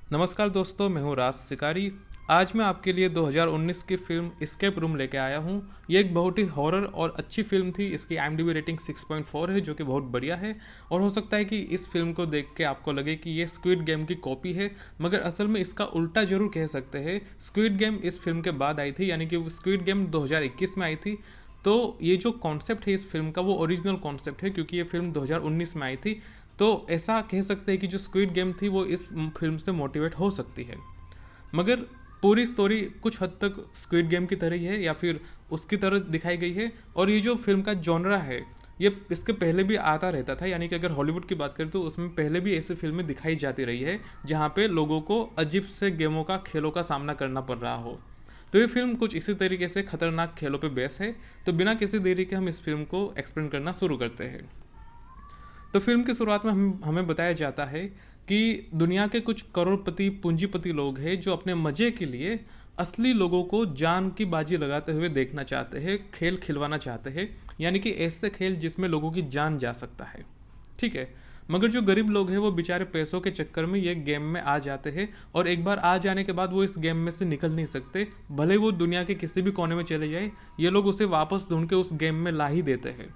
नमस्कार दोस्तों, मैं हूँ राज शिकारी। आज मैं आपके लिए 2019 की फिल्म एस्केप रूम लेके आया हूँ। ये एक बहुत ही हॉरर और अच्छी फिल्म थी। इसकी IMDb रेटिंग 6.4 है, जो कि बहुत बढ़िया है। और हो सकता है कि इस फिल्म को देख के आपको लगे कि ये स्क्विड गेम की कॉपी है, मगर असल में इसका उल्टा जरूर कह सकते हैं। स्क्विड गेम इस फिल्म के बाद आई थी, यानी कि स्क्विड गेम 2021 में आई थी। तो ये जो कॉन्सेप्ट है इस फिल्म का, वो ओरिजिनल कॉन्सेप्ट है, क्योंकि ये फिल्म 2019 में आई थी। तो ऐसा कह सकते हैं कि जो स्क्विड गेम थी वो इस फिल्म से मोटिवेट हो सकती है। मगर पूरी स्टोरी कुछ हद तक स्क्विड गेम की तरह ही है, या फिर उसकी तरह दिखाई गई है। और ये जो फिल्म का जॉनरा है, ये इसके पहले भी आता रहता था। यानी कि अगर हॉलीवुड की बात करें तो उसमें पहले भी ऐसी फिल्में दिखाई जाती रही है जहाँ पे लोगों को अजीब से गेमों का, खेलों का सामना करना पड़ रहा हो। तो ये फिल्म कुछ इसी तरीके से खतरनाक खेलों पे बेस है। तो बिना किसी देरी के हम इस फिल्म को एक्सप्लेन करना शुरू करते हैं। तो फिल्म की शुरुआत में हमें बताया जाता है कि दुनिया के कुछ करोड़पति पूंजीपति लोग हैं जो अपने मजे के लिए असली लोगों को जान की बाजी लगाते हुए देखना चाहते हैं, खेल खिलवाना चाहते हैं। यानी कि ऐसे खेल जिसमें लोगों की जान जा सकता है। ठीक है। मगर जो गरीब लोग हैं वो बेचारे पैसों के चक्कर में ये गेम में आ जाते हैं, और एक बार आ जाने के बाद वो इस गेम में से निकल नहीं सकते। भले वो दुनिया के किसी भी कोने में चले जाए, ये लोग उसे वापस ढूंढ के उस गेम में ला ही देते हैं।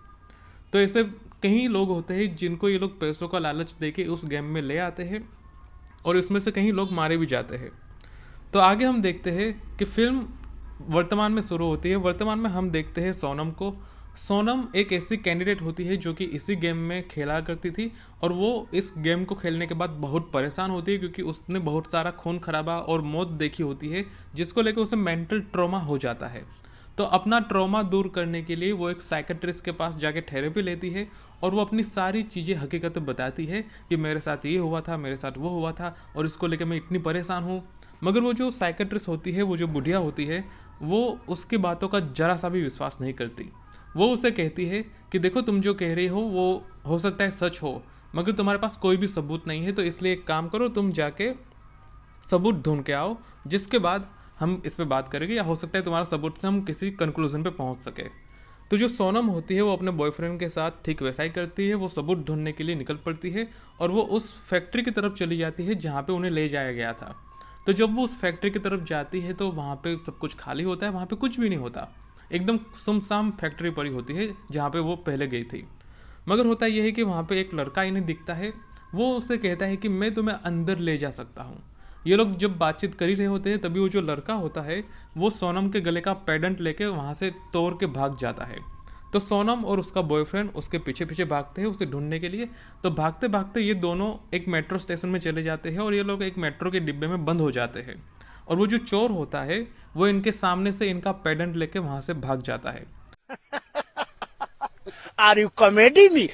तो ऐसे कई लोग होते हैं जिनको ये लोग पैसों का लालच देके उस गेम में ले आते हैं, और इसमें से कई लोग मारे भी जाते हैं। तो आगे हम देखते हैं कि फिल्म वर्तमान में शुरू होती है। वर्तमान में हम देखते हैं सोनम को। सोनम एक ऐसी कैंडिडेट होती है जो कि इसी गेम में खेला करती थी, और वो इस गेम को खेलने के बाद बहुत परेशान होती है, क्योंकि उसने बहुत सारा खून खराबा और मौत देखी होती है, जिसको लेकर उसे मेंटल ट्रॉमा हो जाता है। तो अपना ट्रॉमा दूर करने के लिए वो एक साइकेट्रिस्ट के पास जाके थेरेपी लेती है, और वो अपनी सारी चीज़ें हकीकत बताती है कि मेरे साथ ये हुआ था, मेरे साथ वो हुआ था, और इसको लेकर मैं इतनी परेशान हूँ। मगर वो जो साइकेट्रिस्ट होती है, वो जो बुढ़िया होती है, वो उसकी बातों का जरा सा भी विश्वास नहीं करती। वो उसे कहती है कि देखो, तुम जो कह रही हो वो सकता है सच हो, मगर तुम्हारे पास कोई भी सबूत नहीं है। तो इसलिए एक काम करो, तुम जाके सबूत ढूंढ के आओ, जिसके बाद हम इस पे बात करेंगे, या हो सकता है तुम्हारा सबूत से हम किसी कंक्लूजन पे पहुंच सके। तो जो सोनम होती है वो अपने बॉयफ्रेंड के साथ ठीक वैसा ही करती है। वो सबूत ढूंढने के लिए निकल पड़ती है, और वो उस फैक्ट्री की तरफ चली जाती है जहाँ पे उन्हें ले जाया गया था। तो जब वो उस फैक्ट्री की तरफ जाती है तो वहाँ पे सब कुछ खाली होता है, वहाँ पे कुछ भी नहीं होता। एकदम सुमसाम फैक्ट्री पड़ी होती है जहाँ पे वो पहले गई थी। मगर होता यह है कि वहाँ पे एक लड़का इन्हें दिखता है। वो उससे कहता है कि मैं तुम्हें अंदर ले जा सकता हूँ। ये लोग जब बातचीत कर ही रहे होते हैं, तभी वो जो लड़का होता है वो सोनम के गले का पेडेंट लेके वहाँ से तोड़ के भाग जाता है। तो सोनम और उसका बॉयफ्रेंड उसके पीछे पीछे भागते हैं उसे ढूंढने के लिए। तो भागते भागते ये दोनों एक मेट्रो स्टेशन में चले जाते हैं, और ये लोग एक मेट्रो के डिब्बे में बंद हो जाते हैं। और वो जो चोर होता है वो इनके सामने से इनका पेडेंट लेके वहाँ से भाग जाता है। Are you comedy me?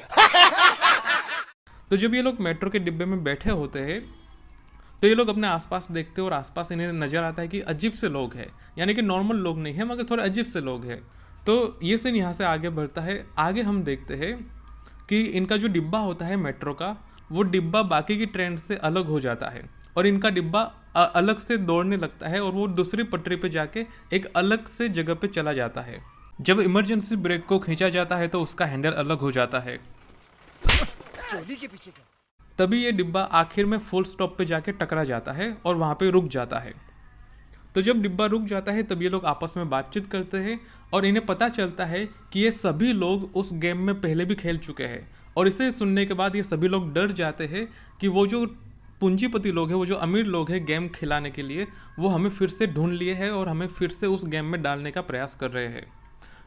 तो जब ये लोग मेट्रो के डिब्बे में बैठे होते हैं, तो ये लोग अपने आसपास देखते हैं, और आसपास इन्हें नजर आता है कि अजीब से लोग हैं। यानी कि नॉर्मल लोग नहीं है, मगर थोड़े अजीब से लोग हैं। तो ये सीन यहाँ से आगे बढ़ता है। आगे हम देखते हैं कि इनका जो डिब्बा होता है मेट्रो का, वो डिब्बा बाकी की ट्रेन से अलग हो जाता है, और इनका डिब्बा अलग से दौड़ने लगता है, और वो दूसरी पटरी पे जाके एक अलग से जगह पे चला जाता है। जब इमरजेंसी ब्रेक को खींचा जाता है तो उसका हैंडल अलग हो जाता है। चोली के पीछे तभी ये डिब्बा आखिर में फुल स्टॉप पे जाके टकरा जाता है और वहाँ पे रुक जाता है। तो जब डिब्बा रुक जाता है तब ये लोग आपस में बातचीत करते हैं, और इन्हें पता चलता है कि ये सभी लोग उस गेम में पहले भी खेल चुके हैं। और इसे सुनने के बाद ये सभी लोग डर जाते हैं कि वो जो पूंजीपति लोग हैं, वो जो अमीर लोग हैं गेम खिलाने के लिए, वो हमें फिर से ढूंढ लिए हैं और हमें फिर से उस गेम में डालने का प्रयास कर रहे हैं।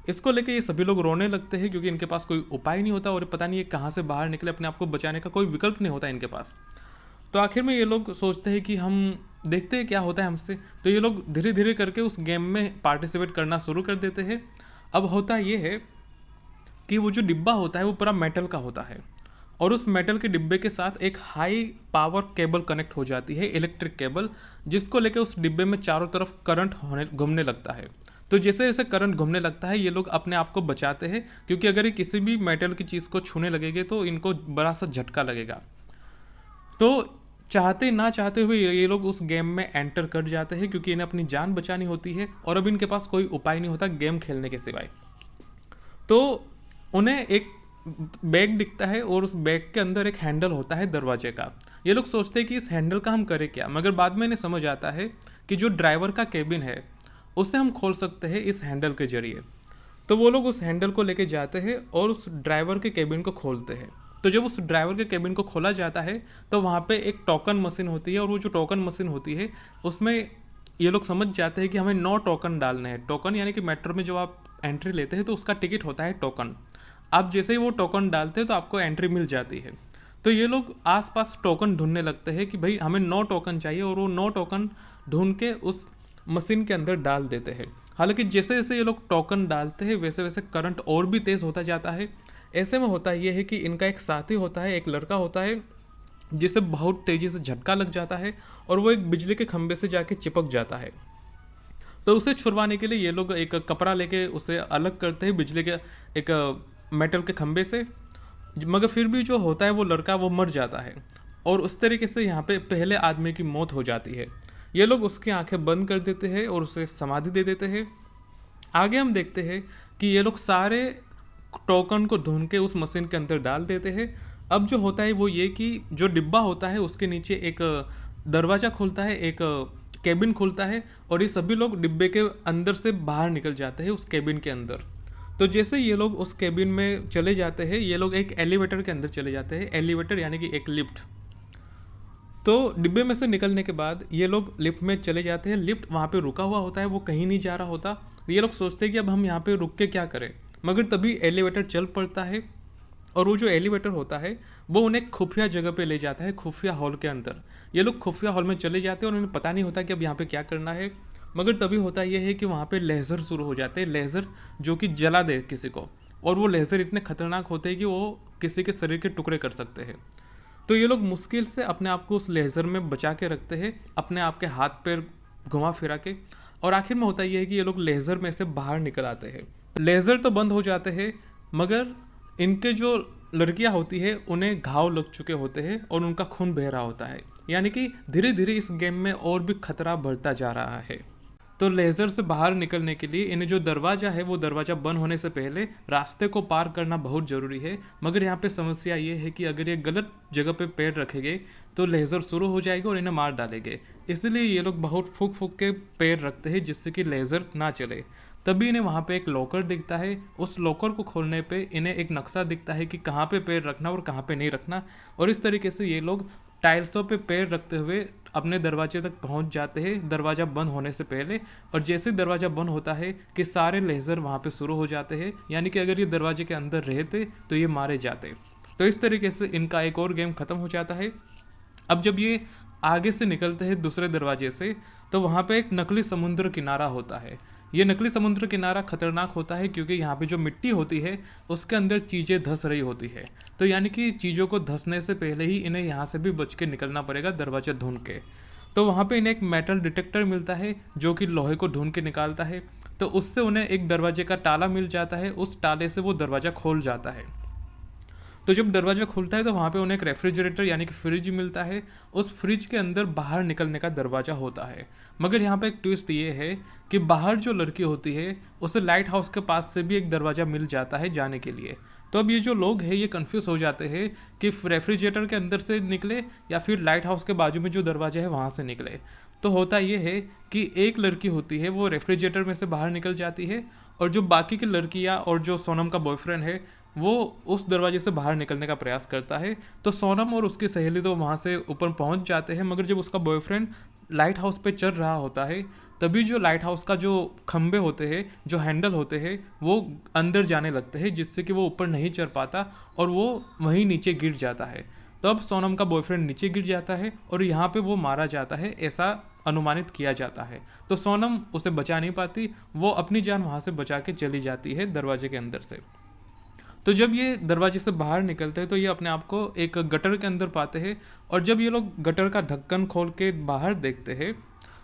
इसको लेके ये सभी लोग रोने लगते हैं, क्योंकि इनके पास कोई उपाय नहीं होता, और पता नहीं ये कहाँ से बाहर निकले, अपने आप को बचाने का कोई विकल्प नहीं होता इनके पास। तो आखिर में ये लोग सोचते हैं कि हम देखते हैं क्या होता है हमसे। तो ये लोग धीरे धीरे करके उस गेम में पार्टिसिपेट करना शुरू कर देते हैं। अब होता ये है कि वो जो डिब्बा होता है वो पूरा मेटल का होता है, और उस मेटल के डिब्बे के साथ एक हाई पावर केबल कनेक्ट हो जाती है, इलेक्ट्रिक केबल, जिसको लेकर उस डिब्बे में चारों तरफ करंट घूमने लगता है। तो जैसे जैसे करंट घूमने लगता है ये लोग अपने आप को बचाते हैं, क्योंकि अगर ये किसी भी मेटल की चीज़ को छूने लगेंगे तो इनको बड़ा सा झटका लगेगा। तो चाहते ना चाहते हुए ये लोग उस गेम में एंटर कर जाते हैं, क्योंकि इन्हें अपनी जान बचानी होती है, और अब इनके पास कोई उपाय नहीं होता गेम खेलने के सिवाय। तो उन्हें एक बैग दिखता है और उस बैग के अंदर एक हैंडल होता है दरवाजे का। ये लोग सोचते हैं कि इस हैंडल का हम करें क्या, मगर बाद में इन्हें समझ आता है कि जो ड्राइवर का केबिन है उसे हम खोल सकते हैं इस हैंडल के जरिए। तो वो लोग उस हैंडल को लेके जाते हैं और उस ड्राइवर के केबिन को खोलते हैं। तो जब उस ड्राइवर के केबिन को खोला जाता है तो वहाँ पे एक टोकन मशीन होती है, और वो जो टोकन मशीन होती है उसमें ये लोग समझ जाते हैं कि हमें 9 टोकन डालने हैं। टोकन यानी कि मेट्रो में जब आप एंट्री लेते हैं तो उसका टिकट होता है टोकन। आप जैसे ही वो टोकन डालते हैं तो आपको एंट्री मिल जाती है। तो ये लोग आसपास टोकन ढूंढने लगते हैं कि भाई हमें 9 टोकन चाहिए, और वो 9 टोकन ढूंढ के उस मशीन के अंदर डाल देते हैं। हालांकि जैसे जैसे ये लोग टोकन डालते हैं वैसे वैसे करंट और भी तेज़ होता जाता है। ऐसे में होता ये है कि इनका एक साथी होता है, एक लड़का होता है जिसे बहुत तेज़ी से झटका लग जाता है और वो एक बिजली के खंभे से जाके चिपक जाता है। तो उसे छुड़वाने के लिए ये लोग एक कपड़ा लेके उसे अलग करते हैं बिजली के एक मेटल के खंभे से, मगर फिर भी जो होता है वो लड़का वो मर जाता है, और उस तरीके से यहाँ पे पहले आदमी की मौत हो जाती है। ये लोग उसकी आंखें बंद कर देते हैं और उसे समाधि दे देते हैं। आगे हम देखते हैं कि ये लोग सारे टोकन को ढूंढ के उस मशीन के अंदर डाल देते हैं। अब जो होता है वो ये कि जो डिब्बा होता है उसके नीचे एक दरवाज़ा खुलता है, एक केबिन खुलता है, और ये सभी लोग डिब्बे के अंदर से बाहर निकल जाते हैं उस केबिन के अंदर। तो जैसे ये लोग उस केबिन में चले जाते हैं, ये लोग एक एलिवेटर के अंदर चले जाते हैं। एलिवेटर यानी कि एक लिफ्ट। तो डिब्बे में से निकलने के बाद ये लोग लिफ्ट में चले जाते हैं। लिफ्ट वहाँ पे रुका हुआ होता है, वो कहीं नहीं जा रहा होता। ये लोग सोचते हैं कि अब हम यहाँ पे रुक के क्या करें, मगर तभी एलिवेटर चल पड़ता है, और वो जो एलिवेटर होता है वो उन्हें खुफिया जगह पे ले जाता है, खुफिया हॉल के अंदर। ये लोग खुफिया हॉल में चले जाते हैं और उन्हें पता नहीं होता कि अब यहाँ पे क्या करना है। मगर तभी होता यह है कि वहाँ पे लेज़र शुरू हो जाते हैं, लेज़र जो कि जला दे किसी को, और वो लेज़र इतने खतरनाक होते हैं कि वो किसी के शरीर के टुकड़े कर सकते हैं। तो ये लोग मुश्किल से अपने आप को उस लेज़र में बचा के रखते हैं, अपने आप के हाथ पैर घुमा फिरा के, और आखिर में होता यह है कि ये लोग लेज़र में से बाहर निकल आते हैं। लेज़र तो बंद हो जाते हैं, मगर इनके जो लड़कियां होती है उन्हें घाव लग चुके होते हैं और उनका खून बह रहा होता है, यानी कि धीरे धीरे इस गेम में और भी खतरा बढ़ता जा रहा है। तो लेज़र से बाहर निकलने के लिए इन्हें जो दरवाज़ा है वो दरवाज़ा बंद होने से पहले रास्ते को पार करना बहुत ज़रूरी है। मगर यहाँ पे समस्या ये है कि अगर ये गलत जगह पे पैर रखेंगे तो लेज़र शुरू हो जाएगा और इन्हें मार डालेंगे। इसलिए ये लोग बहुत फूक फूक के पैर रखते हैं जिससे कि लेज़र ना चले। तभी इन्हें वहाँ पे एक लॉकर दिखता है। उस लॉकर को खोलने पे इन्हें एक नक्शा दिखता है कि कहाँ पे पैर रखना और कहाँ पे नहीं रखना, और इस तरीके से ये लोग टाइल्सों पे पैर रखते हुए अपने दरवाजे तक पहुंच जाते हैं दरवाज़ा बंद होने से पहले। और जैसे दरवाज़ा बंद होता है कि सारे लेज़र वहाँ पे शुरू हो जाते हैं, यानी कि अगर ये दरवाजे के अंदर रहते तो ये मारे जाते। तो इस तरीके से इनका एक और गेम ख़त्म हो जाता है। अब जब ये आगे से निकलते हैं दूसरे दरवाजे से तो वहाँ पे एक नकली समुद्र किनारा होता है। ये नकली समुद्र किनारा खतरनाक होता है क्योंकि यहाँ पे जो मिट्टी होती है उसके अंदर चीज़ें धंस रही होती है। तो यानी कि चीज़ों को धंसने से पहले ही इन्हें यहाँ से भी बच के निकलना पड़ेगा दरवाजा ढूंढ के। तो वहाँ पे इन्हें एक मेटल डिटेक्टर मिलता है जो कि लोहे को ढूंढ के निकालता है। तो उससे उन्हें एक दरवाजे का ताला मिल जाता है, उस ताले से वो दरवाज़ा खोल जाता है। तो जब दरवाज़ा खुलता है तो वहाँ पे उन्हें एक रेफ्रिजरेटर यानी कि फ्रिज मिलता है। उस फ्रिज के अंदर बाहर निकलने का दरवाज़ा होता है। मगर यहाँ पे एक ट्विस्ट ये है कि बाहर जो लड़की होती है उसे लाइट हाउस के पास से भी एक दरवाज़ा मिल जाता है जाने के लिए। तो अब ये जो लोग हैं ये कन्फ्यूज़ हो जाते हैं कि रेफ्रिजरेटर के अंदर से निकले या फिर लाइट हाउस के बाजू में जो दरवाजा है वहाँ से निकले। तो होता ये है कि एक लड़की होती है वो रेफ्रिजरेटर में से बाहर निकल जाती है, और जो बाकी की लड़कियाँ और जो सोनम का बॉयफ्रेंड है वो उस दरवाजे से बाहर निकलने का प्रयास करता है। तो सोनम और उसकी सहेली तो वहाँ से ऊपर पहुँच जाते हैं, मगर जब उसका बॉयफ्रेंड लाइट हाउस पे चढ़ रहा होता है तभी जो लाइट हाउस का जो खंबे होते हैं, जो हैंडल होते हैं, वो अंदर जाने लगते हैं जिससे कि वो ऊपर नहीं चढ़ पाता और वो वहीं नीचे गिर जाता है। तो अब सोनम का बॉयफ्रेंड नीचे गिर जाता है और यहाँ पे वो मारा जाता है, ऐसा अनुमानित किया जाता है। तो सोनम उसे बचा नहीं पाती, वो अपनी जान वहाँ से बचा के चली जाती है दरवाजे के अंदर से। तो जब ये दरवाजे से बाहर निकलते हैं तो ये अपने आप को एक गटर के अंदर पाते हैं, और जब ये लोग गटर का ढक्कन खोल के बाहर देखते हैं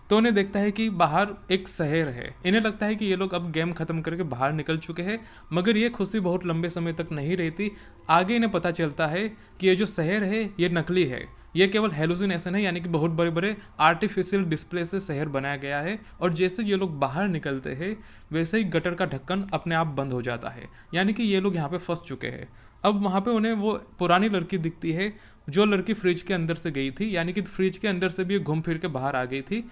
तो उन्हें देखता है कि बाहर एक शहर है। इन्हें लगता है कि ये लोग अब गेम ख़त्म करके बाहर निकल चुके हैं, मगर ये खुशी बहुत लंबे समय तक नहीं रहती। आगे इन्हें पता चलता है कि ये जो शहर है ये नकली है, ये केवल हेलुसिनेशन है, यानी कि बहुत बड़े बड़े आर्टिफिशियल डिस्प्ले से शहर बनाया गया है। और जैसे ये लोग बाहर निकलते हैं वैसे ही गटर का ढक्कन अपने आप बंद हो जाता है, यानी कि ये लोग यहाँ पे फंस चुके हैं। अब वहाँ पे उन्हें वो पुरानी लड़की दिखती है जो लड़की फ्रिज के अंदर से गई थी, यानी कि फ्रिज के अंदर से भी घूम फिर के बाहर आ गई थी।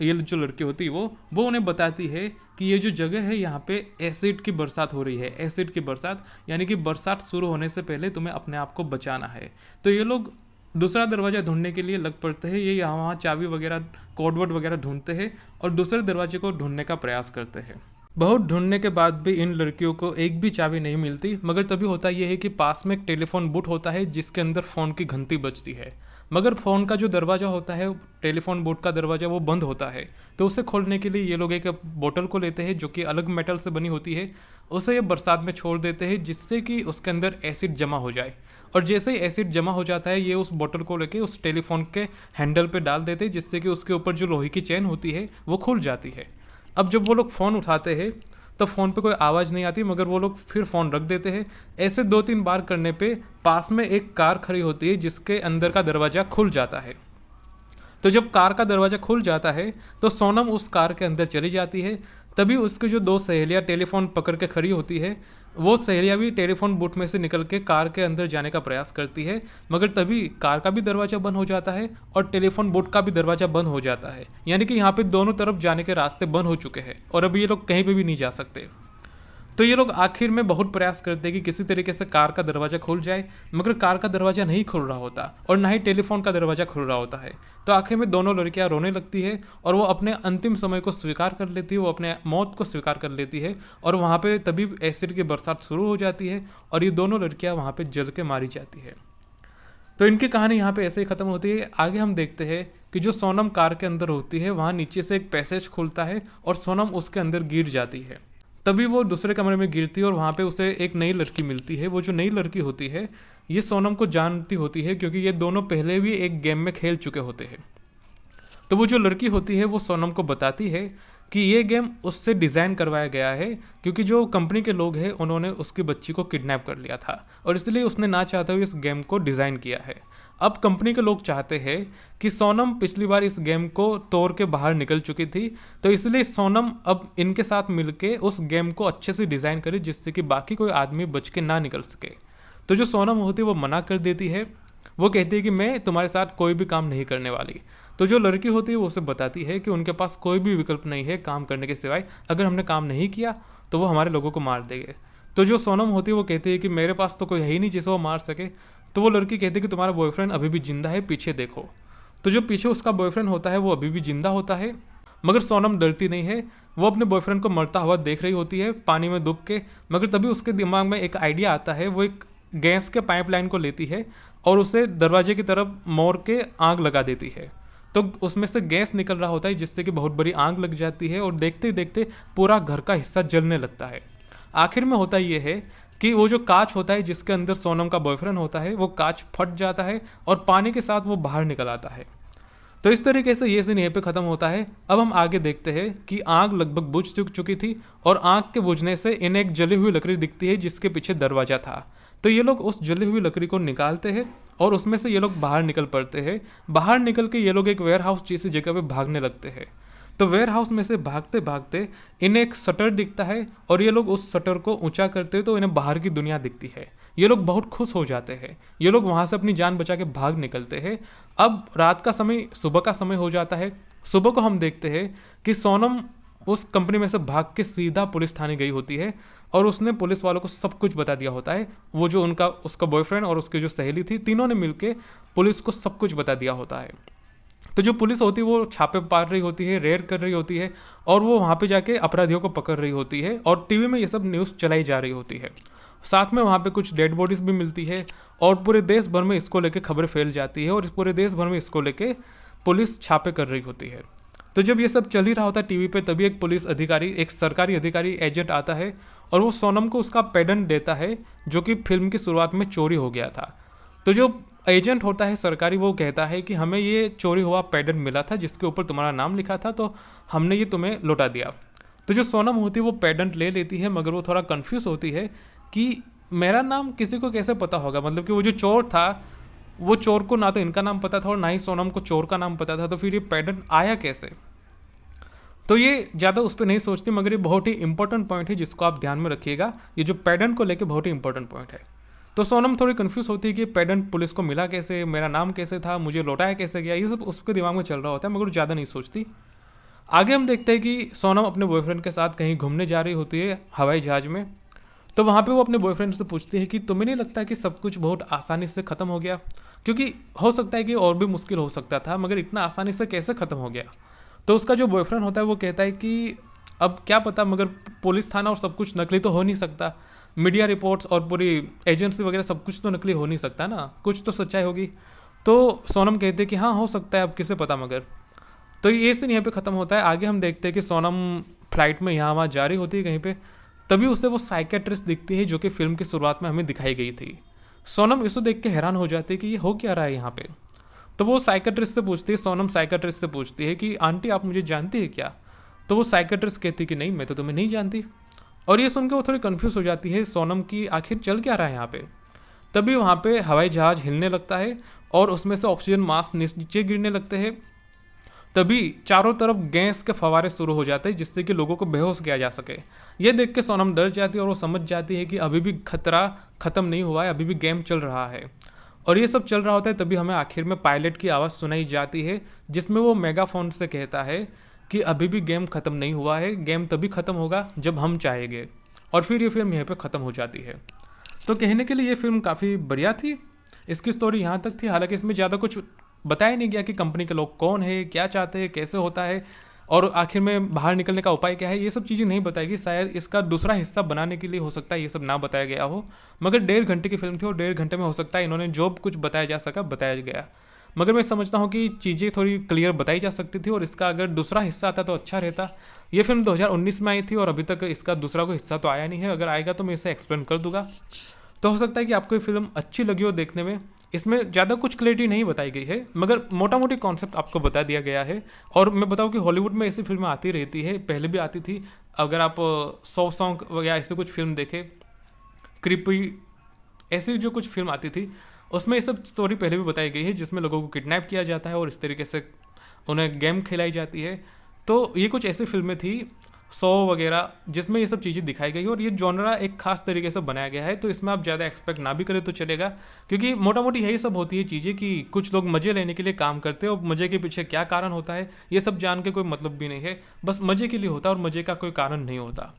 ये जो लड़की होती है वो उन्हें बताती है कि ये जो जगह है यहाँ पे एसिड की बरसात हो रही है, एसिड की बरसात, यानी कि बरसात शुरू होने से पहले तुम्हें अपने आप को बचाना है। तो ये लोग दूसरा दरवाज़ा ढूंढने के लिए लग पड़ते हैं। ये यहाँ वहाँ चाबी वगैरह कोडवर्ड वगैरह ढूंढते हैं और दूसरे दरवाजे को ढूंढने का प्रयास करते हैं। बहुत ढूंढने के बाद भी इन लड़कियों को एक भी चाबी नहीं मिलती, मगर तभी होता यह है कि पास में एक टेलीफोन बूथ होता है जिसके अंदर फ़ोन की घंटी बजती है, मगर फ़ोन का जो दरवाज़ा होता है, टेलीफोन बूथ का दरवाज़ा, वो बंद होता है। तो उसे खोलने के लिए ये लोग एक बोतल को लेते हैं जो कि अलग मेटल से बनी होती है, उसे ये बरसात में छोड़ देते हैं जिससे कि उसके अंदर एसिड जमा हो जाए। और जैसे ही एसिड जमा हो जाता है ये उस बोतल को लेके उस टेलीफोन के हैंडल पे डाल देते हैं जिससे कि उसके ऊपर जो लोहे की चेन होती है वो खुल जाती है। अब जब वो लोग फ़ोन उठाते हैं तो फ़ोन पे कोई आवाज़ नहीं आती, मगर वो लोग फिर फ़ोन रख देते हैं। ऐसे 2-3 बार करने पे पास में एक कार खड़ी होती है जिसके अंदर का दरवाज़ा खुल जाता है। तो जब कार का दरवाज़ा खुल जाता है तो सोनम उस कार के अंदर चली जाती है। तभी उसकी जो 2 सहेलियाँ टेलीफोन पकड़ के खड़ी होती है, वो सहेलियाँ भी टेलीफोन बूथ में से निकल के कार के अंदर जाने का प्रयास करती है, मगर तभी कार का भी दरवाज़ा बंद हो जाता है और टेलीफोन बूथ का भी दरवाज़ा बंद हो जाता है। यानी कि यहाँ पे दोनों तरफ जाने के रास्ते बंद हो चुके हैं और अब ये लोग कहीं पे भी नहीं जा सकते। तो ये लोग आखिर में बहुत प्रयास करते हैं कि किसी तरीके से कार का दरवाज़ा खुल जाए, मगर कार का दरवाज़ा नहीं खुल रहा होता और ना ही टेलीफोन का दरवाज़ा खुल रहा होता है। तो आखिर में दोनों लड़कियां रोने लगती है और वो अपने अंतिम समय को स्वीकार कर लेती है, वो अपने मौत को स्वीकार कर लेती है और वहाँ पे तभी एसिड की बरसात शुरू हो जाती है और ये दोनों लड़कियाँ वहाँ पर जल के मारी जाती है। तो इनकी कहानी यहाँ पे ऐसे ही ख़त्म होती है। आगे हम देखते हैं कि जो सोनम कार के अंदर होती है वहाँ नीचे से एक पैसेज खुलता है और सोनम उसके अंदर गिर जाती है। तभी वो दूसरे कमरे में गिरती है और वहाँ पे उसे एक नई लड़की मिलती है। वो जो नई लड़की होती है ये सोनम को जानती होती है क्योंकि ये दोनों पहले भी एक गेम में खेल चुके होते हैं। तो वो जो लड़की होती है वो सोनम को बताती है कि ये गेम उससे डिज़ाइन करवाया गया है क्योंकि जो कंपनी के लोग हैं उन्होंने उसकी बच्ची को किडनैप कर लिया था और इसलिए उसने ना चाहते हुए इस गेम को डिज़ाइन किया है। अब कंपनी के लोग चाहते हैं कि सोनम पिछली बार इस गेम को तोड़ के बाहर निकल चुकी थी, तो इसलिए सोनम अब इनके साथ मिलके उस गेम को अच्छे से डिज़ाइन करे जिससे कि बाकी कोई आदमी बच के ना निकल सके। तो जो सोनम होती है वो मना कर देती है, वो कहती है कि मैं तुम्हारे साथ कोई भी काम नहीं करने वाली। तो जो लड़की होती है वो उसे बताती है कि उनके पास कोई भी विकल्प नहीं है काम करने के सिवाय, अगर हमने काम नहीं किया तो वो हमारे लोगों को मार देंगे। तो जो सोनम होती है वो कहती है कि मेरे पास तो कोई है ही नहीं जिसे वो मार सके। तो वो लड़की कहती है कि तुम्हारा बॉयफ्रेंड अभी भी जिंदा है, पीछे देखो। तो जो पीछे उसका बॉयफ्रेंड होता है वो अभी भी जिंदा होता है, मगर सोनम डरती नहीं है। वो अपने बॉयफ्रेंड को मरता हुआ देख रही होती है पानी में डूब के, मगर तभी उसके दिमाग में एक आइडिया आता है। वो एक गैस के पाइपलाइन को लेती है और उसे दरवाजे की तरफ मोड़ के आग लगा देती है। तो उसमें से गैस निकल रहा होता है जिससे कि बहुत बड़ी आग लग जाती है और देखते ही देखते पूरा घर का हिस्सा जलने लगता है। आखिर में होता ये है कि वो जो कांच होता है जिसके अंदर सोनम का बॉयफ्रेंड होता है वो कांच फट जाता है और पानी के साथ वो बाहर निकल आता है। तो इस तरीके से ये सीन यहीं पे ख़त्म होता है। अब हम आगे देखते हैं कि आग लगभग बुझ चुकी थी और आग के बुझने से इन्हें एक जली हुई लकड़ी दिखती है जिसके पीछे दरवाज़ा था। तो ये लोग उस जली हुई लकड़ी को निकालते हैं और उसमें से ये लोग बाहर निकल पड़ते हैं। बाहर निकल के ये लोग एक वेयर हाउस जैसी जगह पे भागने लगते हैं। तो वेयर हाउस में से भागते भागते इन्हें एक शटर दिखता है और ये लोग उस शटर को ऊंचा करते हैं तो इन्हें बाहर की दुनिया दिखती है। ये लोग बहुत खुश हो जाते हैं। ये लोग वहाँ से अपनी जान बचा के भाग निकलते हैं। अब रात का समय सुबह का समय हो जाता है। सुबह को हम देखते हैं कि सोनम उस कंपनी में से भाग के सीधा पुलिस थाने गई होती है और उसने पुलिस वालों को सब कुछ बता दिया होता है। वो जो उसका बॉयफ्रेंड और उसकी जो सहेली थी तीनों ने मिलके पुलिस को सब कुछ बता दिया होता है। तो जो पुलिस होती है वो छापे मार रही होती है, रेड कर रही होती है और वो वहाँ पे जाके अपराधियों को पकड़ रही होती है और टीवी में ये सब न्यूज़ चलाई जा रही होती है। साथ में वहाँ पे कुछ डेड बॉडीज़ भी मिलती है और पूरे देश भर में इसको लेके खबरें फैल जाती है और इस पूरे देश भर में इसको लेके पुलिस छापे कर रही होती है। तो जब ये सब चल ही रहा होता है टीवी पे, तभी एक पुलिस अधिकारी, एक सरकारी अधिकारी एजेंट आता है और वो सोनम को उसका पेडेंट देता है जो कि फिल्म की शुरुआत में चोरी हो गया था। तो जो एजेंट होता है सरकारी वो कहता है कि हमें ये चोरी हुआ पेडेंट मिला था जिसके ऊपर तुम्हारा नाम लिखा था, तो हमने ये तुम्हें लौटा दिया। तो जो सोनम होती है वो पेडेंट ले लेती है, मगर वो थोड़ा कन्फ्यूज़ होती है कि मेरा नाम किसी को कैसे पता होगा। मतलब कि वो जो चोर था वो चोर को ना तो इनका नाम पता था और ना ही सोनम को चोर का नाम पता था, तो फिर ये पेडेंट आया कैसे। तो ये ज़्यादा उस पर नहीं सोचती, मगर ये बहुत ही इंपॉर्टेंट पॉइंट है जिसको आप ध्यान में रखिएगा। ये जो पेडेंट को लेके बहुत ही इंपॉर्टेंट पॉइंट है। तो सोनम थोड़ी कंफ्यूज होती है कि पेडेंट पुलिस को मिला कैसे, मेरा नाम कैसे था, मुझे लौटाया कैसे गया, ये सब उसके दिमाग में चल रहा होता है, मगर ज़्यादा नहीं सोचती। आगे हम देखते हैं कि सोनम अपने बॉयफ्रेंड के साथ कहीं घूमने जा रही होती है हवाई जहाज़ में। तो वहाँ पे वो अपने बॉयफ्रेंड से पूछती है कि तुम्हें नहीं लगता कि सब कुछ बहुत आसानी से ख़त्म हो गया, क्योंकि हो सकता है कि और भी मुश्किल हो सकता था, मगर इतना आसानी से कैसे ख़त्म हो गया। तो उसका जो बॉयफ्रेंड होता है वो कहता है कि अब क्या पता, मगर पुलिस थाना और सब कुछ नकली तो हो नहीं सकता, मीडिया रिपोर्ट्स और पूरी एजेंसी वगैरह सब कुछ तो नकली हो नहीं सकता ना, कुछ तो सच्चाई होगी। तो सोनम कहते हैं कि हाँ हो सकता है, अब किसे पता। मगर तो ये सीन यहाँ पे ख़त्म होता है। आगे हम देखते हैं कि सोनम फ्लाइट में यहाँ वहाँ जा रही होती है कहीं पे, तभी उसे वो साइकेट्रिस्ट दिखती है जो कि फिल्म की शुरुआत में हमें दिखाई गई थी। सोनम इसे देख के हैरान हो जाती है कि ये हो क्या रहा है यहाँ पे। तो वो साइकेट्रिस्ट से पूछती है, सोनम साइकेट्रिस्ट से पूछती है कि आंटी आप मुझे जानती है क्या। तो वो साइकेट्रिस्ट कहती है कि नहीं, मैं तो तुम्हें नहीं जानती। और ये सुन के वो थोड़ी कन्फ्यूज हो जाती है सोनम की आखिर चल क्या रहा है यहाँ पे। तभी वहाँ पे हवाई जहाज़ हिलने लगता है और उसमें से ऑक्सीजन मास्क नीचे गिरने लगते हैं। तभी चारों तरफ गैस के फवारे शुरू हो जाते हैं जिससे कि लोगों को बेहोश किया जा सके। ये देख के सोनम डर जाती है और वो समझ जाती है कि अभी भी खतरा ख़त्म नहीं हुआ है, अभी भी गेम चल रहा है। और ये सब चल रहा होता है तभी हमें आखिर में पायलट की आवाज़ सुनाई जाती है जिसमें वो मेगाफोन से कहता है कि अभी भी गेम ख़त्म नहीं हुआ है, गेम तभी ख़त्म होगा जब हम चाहेंगे। और फिर ये फिल्म यहीं पे ख़त्म हो जाती है। तो कहने के लिए ये फिल्म काफ़ी बढ़िया थी। इसकी स्टोरी यहाँ तक थी, हालांकि इसमें ज़्यादा कुछ बताया नहीं गया कि कंपनी के लोग कौन है, क्या चाहते हैं, कैसे होता है और आखिर में बाहर निकलने का उपाय क्या है, ये सब चीज़ें नहीं बताएगी। शायद इसका दूसरा हिस्सा बनाने के लिए हो सकता है ये सब ना बताया गया हो। मगर 1.5 घंटे की फिल्म थी और 1.5 घंटे में हो सकता है इन्होंने जो कुछ बताया जा सका बताया गया। मगर मैं समझता हूँ कि चीज़ें थोड़ी क्लियर बताई जा सकती थी और इसका अगर दूसरा हिस्सा आता तो अच्छा रहता। ये फिल्म 2019 में आई थी और अभी तक इसका दूसरा कोई हिस्सा तो आया नहीं है। अगर आएगा तो मैं इसे एक्सप्लेन कर दूंगा। तो हो सकता है कि आपको ये फिल्म अच्छी लगी हो देखने में। इसमें ज़्यादा कुछ क्लैरिटी नहीं बताई गई है, मगर मोटा मोटी कॉन्सेप्ट आपको बता दिया गया है। और मैं बताऊँ कि हॉलीवुड में ऐसी फिल्में आती रहती है, पहले भी आती थी। अगर आप सॉ सॉन्ग या ऐसे कुछ फिल्म देखें, क्रिपी, ऐसी जो कुछ फिल्म आती थी उसमें ये सब स्टोरी पहले भी बताई गई है जिसमें लोगों को किडनैप किया जाता है और इस तरीके से उन्हें गेम खिलाई जाती है। तो ये कुछ ऐसी फिल्में थी, सौ वगैरह, जिसमें ये सब चीज़ें दिखाई गई और ये जॉनरा एक खास तरीके से बनाया गया है। तो इसमें आप ज़्यादा एक्सपेक्ट ना भी करें तो चलेगा, क्योंकि मोटा मोटी यही सब होती है चीज़ें कि कुछ लोग मज़े लेने के लिए काम करते हैं और मज़े के पीछे क्या कारण होता है ये सब जान के कोई मतलब भी नहीं है। बस मज़े के लिए होता है और मज़े का कोई कारण नहीं होता।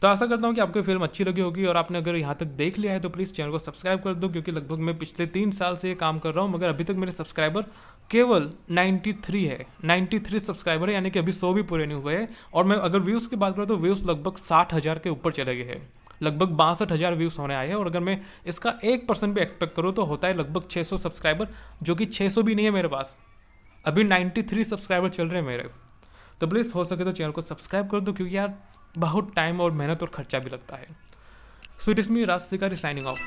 तो आशा करता हूँ कि आपको फिल्म अच्छी लगी होगी और आपने अगर यहाँ तक देख लिया है तो प्लीज़ चैनल को सब्सक्राइब कर दो, क्योंकि लगभग मैं पिछले 3 साल से ये काम कर रहा हूँ मगर अभी तक मेरे सब्सक्राइबर केवल 93 है। 93 सब्सक्राइबर है, यानी कि अभी 100 भी पूरे नहीं हुए हैं। और मैं अगर व्यूज़ की बात करूँ तो व्यूज़ लगभग 60,000 के ऊपर चले गए हैं, लगभग 62,000 व्यूज़ होने आए हैं। और अगर मैं इसका 1% भी एक्सपेक्ट करूँ तो होता है लगभग 600 सब्सक्राइबर, जो कि 600 भी नहीं है मेरे पास। अभी 93 सब्सक्राइबर चल रहे हैं मेरे। तो प्लीज़ हो सके तो चैनल को सब्सक्राइब कर दो, क्योंकि यार बहुत टाइम और मेहनत और खर्चा भी लगता है। सो इट इज़ मी राज शिकारी साइनिंग ऑफ।